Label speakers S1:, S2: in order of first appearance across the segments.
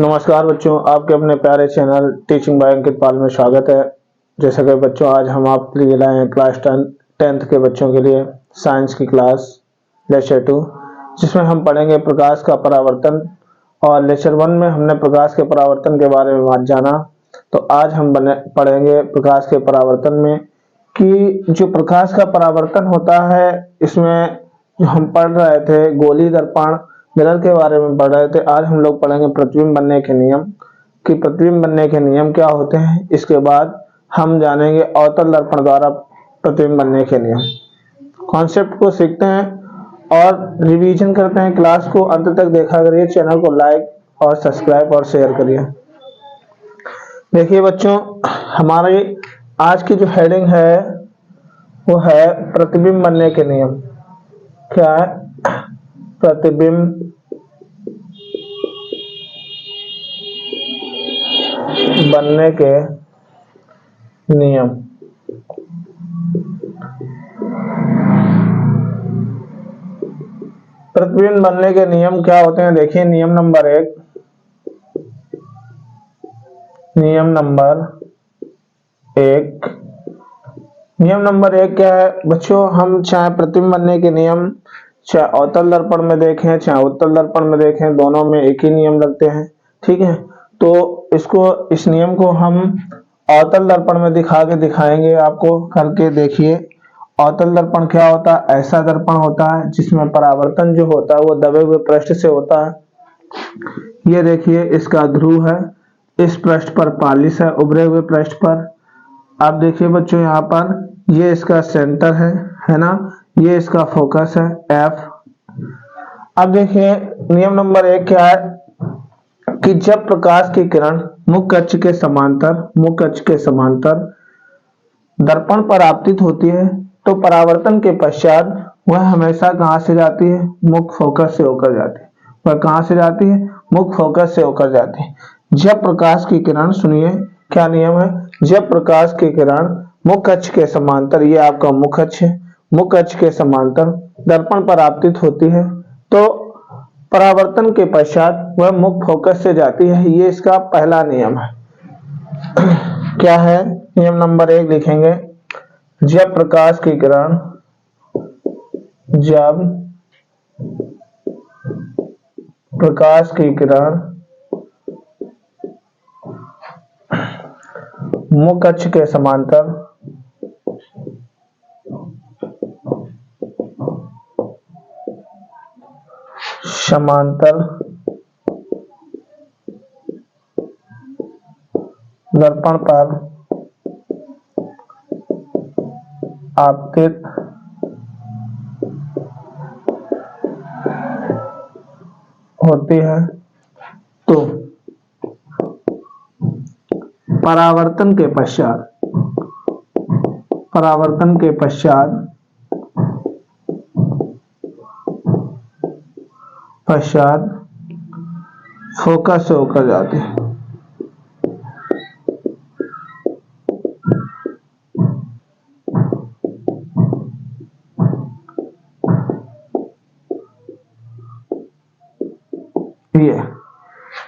S1: नमस्कार बच्चों, आपके अपने प्यारे चैनल टीचिंग बाय अंकित पाल में स्वागत है। जैसा कि बच्चों आज हम आपके लिए लाए हैं क्लास 10th के बच्चों के लिए साइंस की क्लास लेक्चर 2, जिसमें हम पढ़ेंगे प्रकाश का परावर्तन। और लेक्चर 1 में हमने प्रकाश के परावर्तन के बारे में बात जाना, तो आज हम पढ़ेंगे प्रकाश के परावर्तन में कि जो प्रकाश का परावर्तन होता है, इसमें जो हम पढ़ रहे थे गोली दर्पण मिरर के बारे में पढ़ रहे थे। आज हम लोग पढ़ेंगे प्रतिबिंब बनने के नियम कि प्रतिबिंब बनने के नियम क्या होते हैं। इसके बाद हम जानेंगे अवतल दर्पण द्वारा प्रतिबिंब बनने के नियम। कॉन्सेप्ट को सीखते हैं और रिवीजन करते हैं। क्लास को अंत तक देखा करिए, चैनल को लाइक और सब्सक्राइब और शेयर करिए। देखिए बच्चों, हमारी आज की जो हेडिंग है वो है प्रतिबिंब बनने के नियम। क्या है? प्रतिबिंब बनने के नियम। प्रतिबिंब बनने के नियम क्या होते हैं? देखिए, नियम नंबर 1 नियम नंबर एक क्या है बच्चों? हम चाहे प्रतिबिंब बनने के नियम चाहे अवतल दर्पण में देखें चाहे उत्तल दर्पण में देखें, दोनों में एक ही नियम लगते हैं। ठीक है, तो इस नियम को हम अवतल दर्पण में दिखाएंगे आपको करके। देखिए, अवतल दर्पण क्या होता है? ऐसा दर्पण होता है जिसमें परावर्तन जो होता है वो दबे हुए पृष्ठ से होता है। ये देखिए, इसका ध्रुव है, इस पृष्ठ पर पालिश है, उभरे हुए पृष्ठ पर। आप देखिए बच्चों, यहाँ पर ये इसका सेंटर है ना, ये इसका फोकस है F। अब देखिए, नियम नंबर 1 क्या है कि जब प्रकाश की किरण मुख्य अक्ष के समांतर दर्पण पर आपतित होती है, तो परावर्तन के पश्चात वह हमेशा कहां से जाती है? मुख्य फोकस से होकर जाती है। वह कहां से जाती है? मुख्य फोकस से होकर जाती है। जब प्रकाश की किरण, सुनिए क्या नियम है, जब प्रकाश की किरण मुख्य अक्ष के समांतर, ये आपका मुख्य अक्ष है, मुख्य अक्ष के समांतर दर्पण पर आपतित होती है, तो परावर्तन के पश्चात वह मुख्य फोकस से जाती है। ये इसका पहला नियम है। क्या है? नियम नंबर 1 लिखेंगे, जब प्रकाश की किरण मुख्य अक्ष के समांतर दर्पण पर आपतित होती है, तो परावर्तन के पश्चात फोकस से होकर जाती है।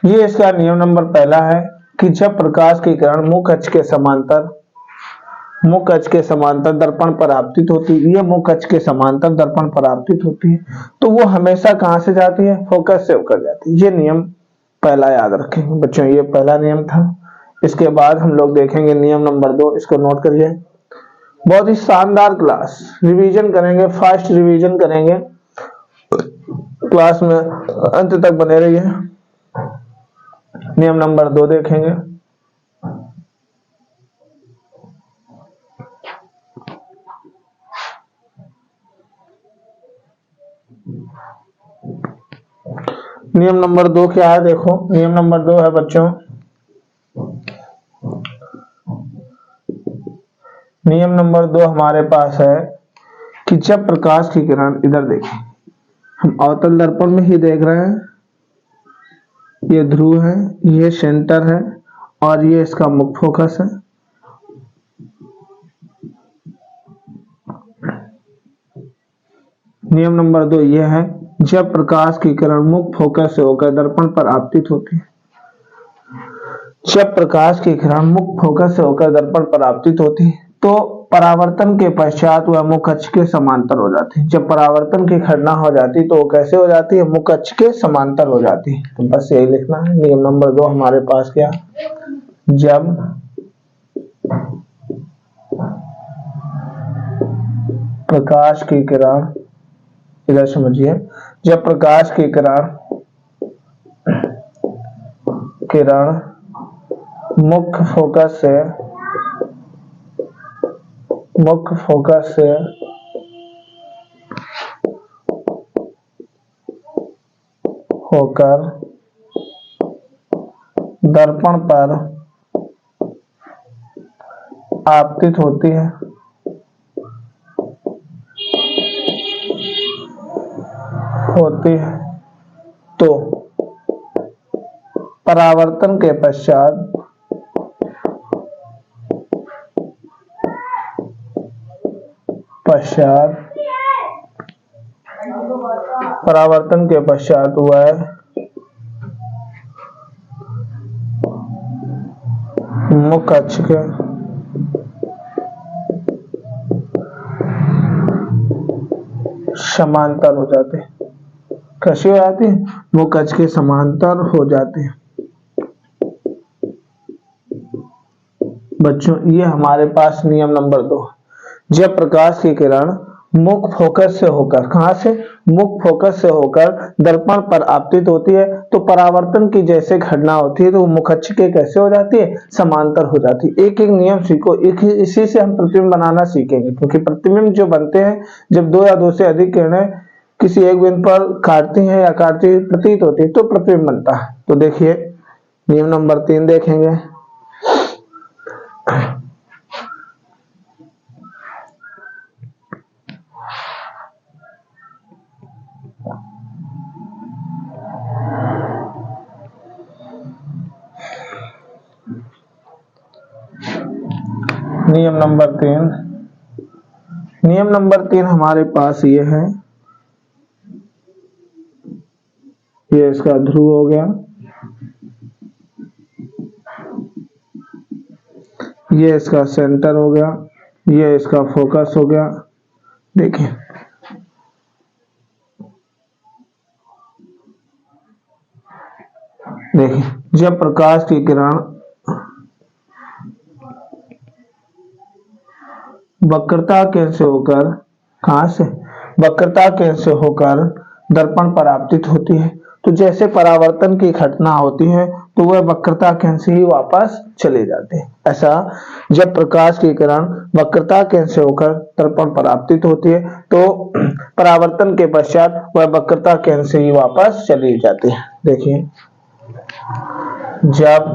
S1: ये इसका नियम नंबर पहला है कि जब प्रकाश की किरण मुख्य अक्ष के समांतर दर्पण पर आपतित होती है, ये मुख्य अक्ष के समांतर दर्पण पर आपतित होती है, तो वो हमेशा कहां से जाती है? फोकस से होकर जाती है। ये नियम पहला याद रखेंगे बच्चों, ये पहला नियम था। इसके बाद हम लोग देखेंगे नियम नंबर 2, इसको नोट करिए। बहुत ही शानदार क्लास, रिवीजन करेंगे, फास्ट रिवीजन करेंगे, क्लास में अंत तक बने रहिए। नियम नंबर 2 देखेंगे। नियम नंबर 2 क्या है? देखो, नियम नंबर 2 है बच्चों, नियम नंबर 2 हमारे पास है कि जब प्रकाश की किरण, इधर देखिए, हम अवतल दर्पण में ही देख रहे हैं, ये ध्रुव है, ये सेंटर है और ये इसका मुख्य फोकस है। नियम नंबर 2 ये है जब प्रकाश की किरण मुख्य फोकस से होकर दर्पण पर आपतित होती है, जब प्रकाश की किरण मुख्य फोकस से होकर दर्पण पर आपतित होती है तो परावर्तन के पश्चात वह मुख्य अक्ष के समांतर हो जाती है। जब परावर्तन की घटना हो जाती है तो वो कैसे हो जाती है? मुख्य अक्ष के समांतर हो जाती है। तो बस यही लिखना है। नियम नंबर 2 हमारे पास क्या, जब प्रकाश की किरण, इधर समझिए, जब प्रकाश की किरण मुख्य फोकस से होकर दर्पण पर आपतित होती है तो परावर्तन के पश्चात वह मुख्य अक्ष के समांतर हो जाते हैं। कैसे हो जाते हैं? मुख्य अक्ष के समांतर हो जाते हैं। बच्चों ये हमारे पास नियम नंबर 2। जब प्रकाश की किरण मुख्य फोकस से होकर, कहां से? मुख्य फोकस से होकर दर्पण पर आपतित होती है तो परावर्तन की जैसे घटना होती है तो वो मुख्य अक्ष के कैसे हो जाती है? समांतर हो जाती है। एक एक नियम सीखो, इसी से हम प्रतिबिंब बनाना सीखेंगे, क्योंकि प्रतिबिंब जो बनते हैं जब 2 या 2 से अधिक किरणें किसी एक बिंदु पर काटती हैं या काटती हुई प्रतीत होती है तो प्रतिबिंब बनता है। तो देखिए नियम नंबर 3 देखेंगे। नियम नंबर 3 हमारे पास ये है, ये इसका ध्रुव हो गया, ये इसका सेंटर हो गया, ये इसका फोकस हो गया। देखिए जब प्रकाश की किरण वक्रता केंद्र से होकर, कहां से? वक्रता केंद्र से होकर दर्पण पर आपतित होती है तो जैसे परावर्तन की घटना होती है तो वह वक्रता केंद्र से ही वापस चले जाते हैं। ऐसा जब प्रकाश की किरण वक्रता केंद्र से होकर दर्पण पर आपतित होती है तो परावर्तन के पश्चात वह वक्रता केंद्र से ही वापस चली जाती है। देखिए जब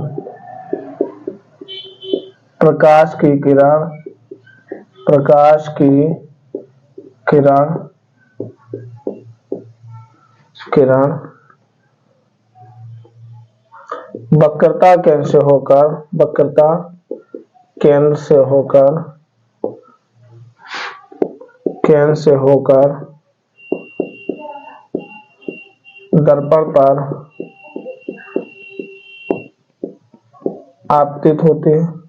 S1: प्रकाश की किरण वक्रता केंद्र से होकर दर्पण पर आपतित होती है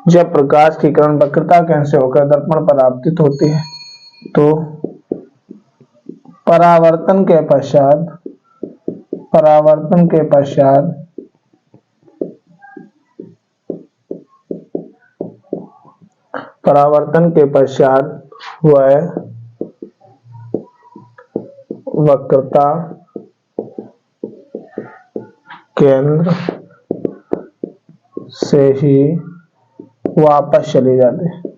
S1: जब प्रकाश की किरण वक्रता केंद्र से होकर दर्पण पर आपतित होती है तो परावर्तन के पश्चात वह वक्रता केंद्र से ही वापस चले जाते हैं।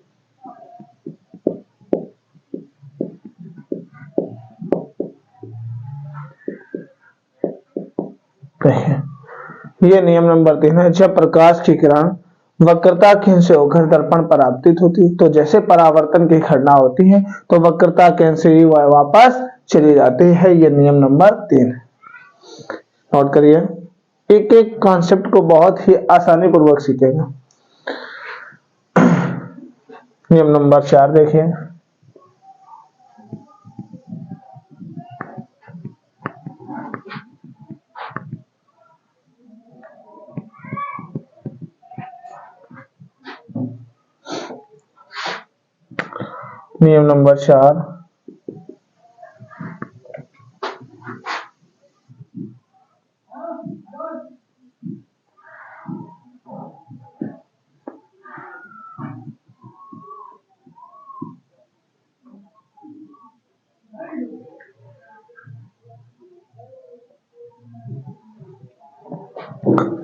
S1: ये नियम नंबर 3 है। जब प्रकाश की किरण वक्रता केंद्र से होकर दर्पण पर आपतित होती है तो जैसे परावर्तन की घटना होती है तो वक्रता केंद्र से ही वह वापस चली जाती है। ये नियम नंबर 3 है। नोट करिए। एक एक कॉन्सेप्ट को बहुत ही आसानी पूर्वक सीखेंगे। नियम नंबर 4 देखिए, नियम नंबर 4,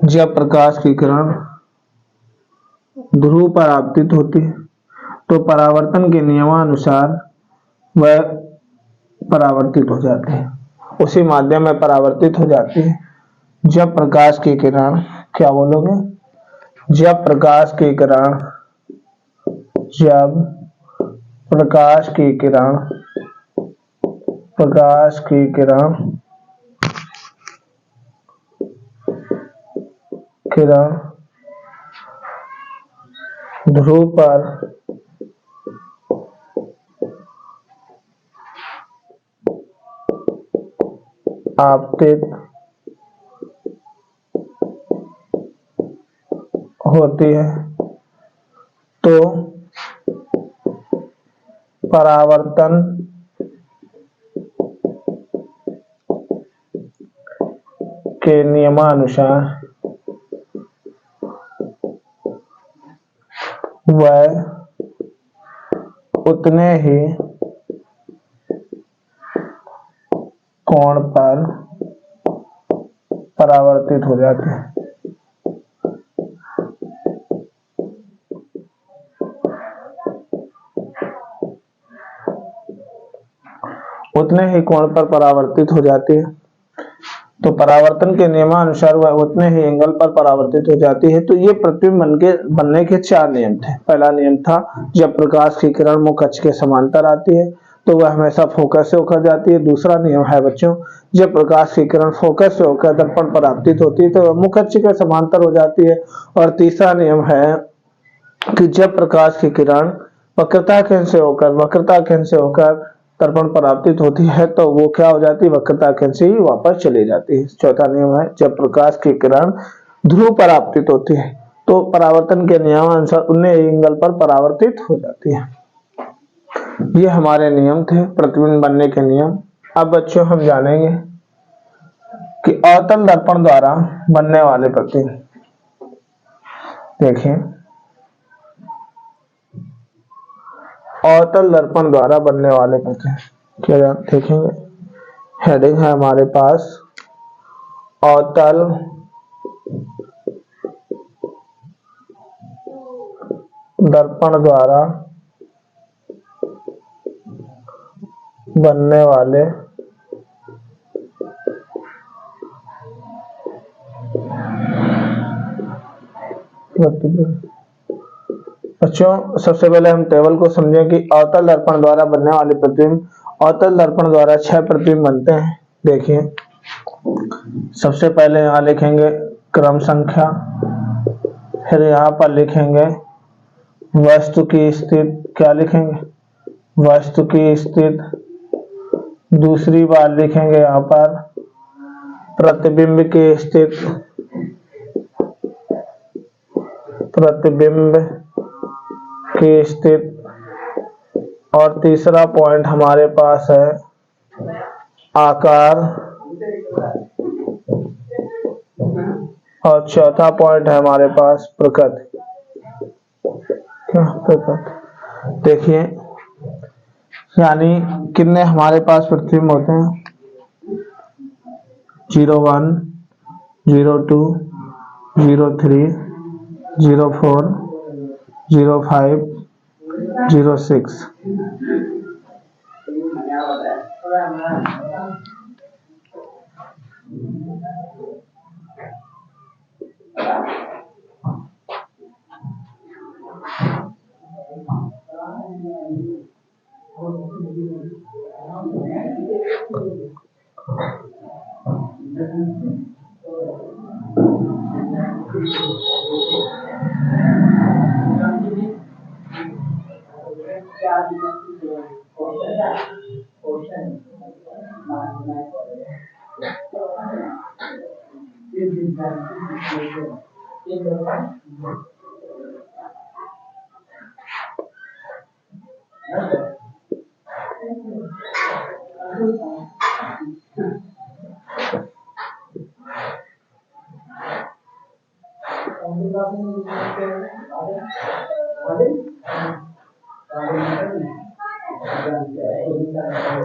S1: जब प्रकाश की किरण ध्रुव पर आपतित होती है तो परावर्तन के नियमानुसार वह परावर्तित हो जाते हैं, उसी माध्यम में परावर्तित हो जाती है। जब प्रकाश की किरण, क्या बोलोगे, जब प्रकाश की किरण, जब प्रकाश की किरण, प्रकाश की किरण, किरण ध्रुव पर आपतित होती है तो परावर्तन के नियमानुसार वह उतने ही कोण पर परावर्तित हो जाते हैं। उतने ही कोण पर परावर्तित हो जाती है तो परावर्तन के नियमानुसार वह उतने ही एंगल पर परावर्तित हो जाती है। तो ये प्रतिबिंब बनने के 4 नियम थे। पहला नियम था जब प्रकाश की किरण मुख्य अक्ष के समांतर आती है तो वह हमेशा फोकस से होकर जाती है। दूसरा नियम है बच्चों, जब प्रकाश की किरण फोकस से होकर दर्पण पर आपतित होती है तो वह मुख्य अक्ष के समांतर हो जाती है। और तीसरा नियम है कि जब प्रकाश की किरण वक्रता केंद्र से होकर दर्पण पर आपतित होती है तो वो क्या हो जाती है, वक्रता केंद्र से ही वापस चली जाती है। चौथा नियम है जब प्रकाश की किरण ध्रुव पर आपतित होती है तो परावर्तन के नियमानुसार उन्हें एंगल पर परावर्तित हो जाती है। ये हमारे नियम थे, प्रतिबिंब बनने के नियम। अब बच्चों हम जानेंगे कि अवतल दर्पण द्वारा बनने वाले प्रतिबिंब। देखिए, अवतल दर्पण द्वारा बनने वाले प्रतिबिंब क्या देखेंगे, हेडिंग है हमारे पास अवतल दर्पण द्वारा बनने वाले प्रतिबिंब। बच्चों सबसे पहले हम टेबल को समझें कि अवतल दर्पण द्वारा बनने वाले प्रतिबिंब, अवतल दर्पण द्वारा 6 प्रतिबिंब बनते हैं। देखिए, सबसे पहले यहाँ लिखेंगे क्रम संख्या, फिर यहाँ पर लिखेंगे वस्तु की स्थिति, क्या लिखेंगे, वस्तु की स्थिति। दूसरी बार लिखेंगे यहाँ पर प्रतिबिंब की स्थिति, प्रतिबिंब की स्थिति। और तीसरा पॉइंट हमारे पास है आकार, और चौथा पॉइंट है हमारे पास प्रकृति। क्या प्रकृति, देखिए यानी कितने हमारे पास प्रतिबिंब होते हैं, 01, 02, 03, 04, 05, 06।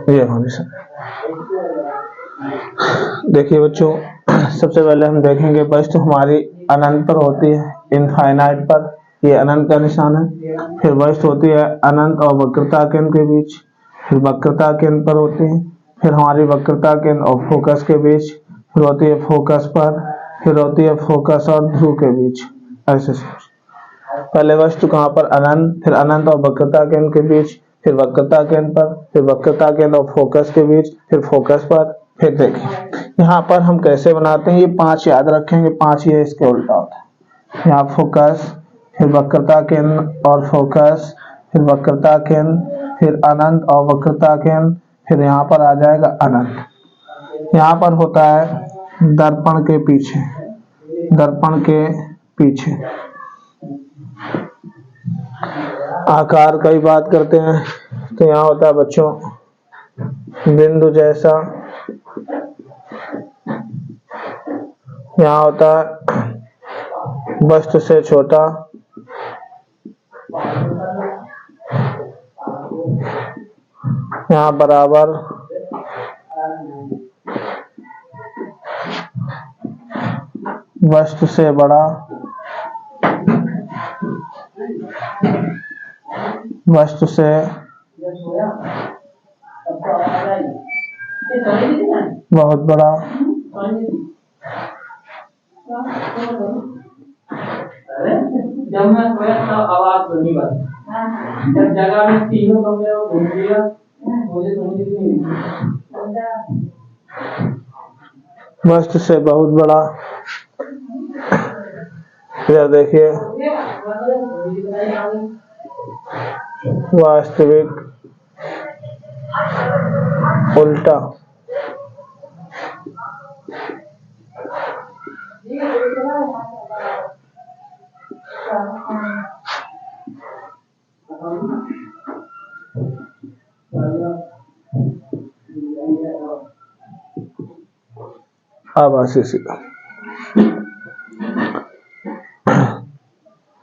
S1: ये हमेशा देखिए बच्चों, सबसे पहले हम देखेंगे वस्तु हमारी अनंत पर होती है, इनफाइनाइट पर, ये अनंत का निशान है। फिर वस्तु होती है अनंत और वक्रता केंद्र के बीच, फिर वक्रता केंद्र पर होती है, फिर हमारी वक्रता केंद्र और फोकस के बीच, फिर होती है फोकस पर, फिर होती है फोकस और ध्रुव के बीच। ऐसे पहले वस्तु कहाँ पर, अनंत, फिर अनंत और वक्रता केंद्र के बीच, फिर वक्रता केंद्र पर, फिर वक्रता केंद्र और फोकस के बीच, फिर फोकस पर। फिर देखें यहाँ पर हम कैसे बनाते हैं, ये 5 याद रखेंगे, 5 ये इसके उल्टा होता है। यहाँ फोकस, फिर वक्रता केंद्र और फोकस, फिर वक्रता केंद्र, फिर अनंत और वक्रता केंद्र, फिर यहाँ पर आ जाएगा अनंत। यहाँ पर होता है दर्पण के पीछे, दर्पण के पीछे। आकार की बात करते हैं तो यहाँ होता है बच्चों बिंदु जैसा, यहाँ होता है वस्तु से छोटा, यहाँ बराबर, वस्तु से बड़ा, वस्तु से बहुत बड़ा, जब मैं आवाज नहीं बनी, जब जगह में तीनों कमरे में घूम लिया, मुझे नहीं, वस्तु से बहुत बड़ा। फिर देखिए वास्तविक उल्टा, आभासी सीधा।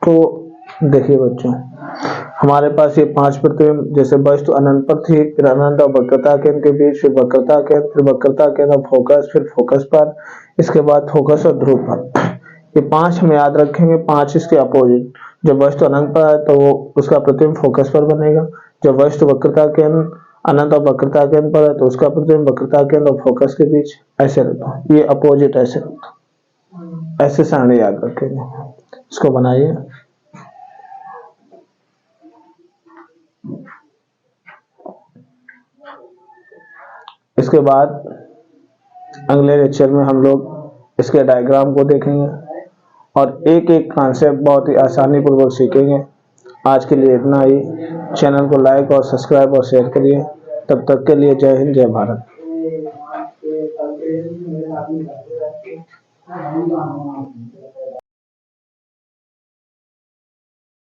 S1: तो देखिए बच्चों, हमारे पास ये 5 प्रतिबिंब, जैसे वस्तु अनंत पर थी, फिर अनंत और वक्रता केंद्र के बीच, फिर वक्रता केंद्र, फिर वक्रता केंद्र और फोकस, फिर फोकस पर, इसके बाद फोकस और ध्रुव पर। ये 5 हम याद रखेंगे, 5 इसके अपोजिट। जब वस्तु अनंत पर है तो वो उसका प्रतिबिंब फोकस पर बनेगा, जब वस्तु वक्रता केंद्र अनंत और वक्रता केंद्र पर है तो उसका प्रतिबिंब वक्रता केंद्र और फोकस के बीच। ऐसे रहता है, ये अपोजिट ऐसे रहता, ऐसे सारणी याद रखेंगे। इसको बनाइए। इसके बाद अगले लेक्चर में हम लोग इसके डायग्राम को देखेंगे और एक एक कॉन्सेप्ट बहुत ही आसानी पूर्वक सीखेंगे। आज के लिए इतना ही। चैनल को लाइक और सब्सक्राइब और शेयर करिए। तब तक के लिए जय हिंद, जय भारत।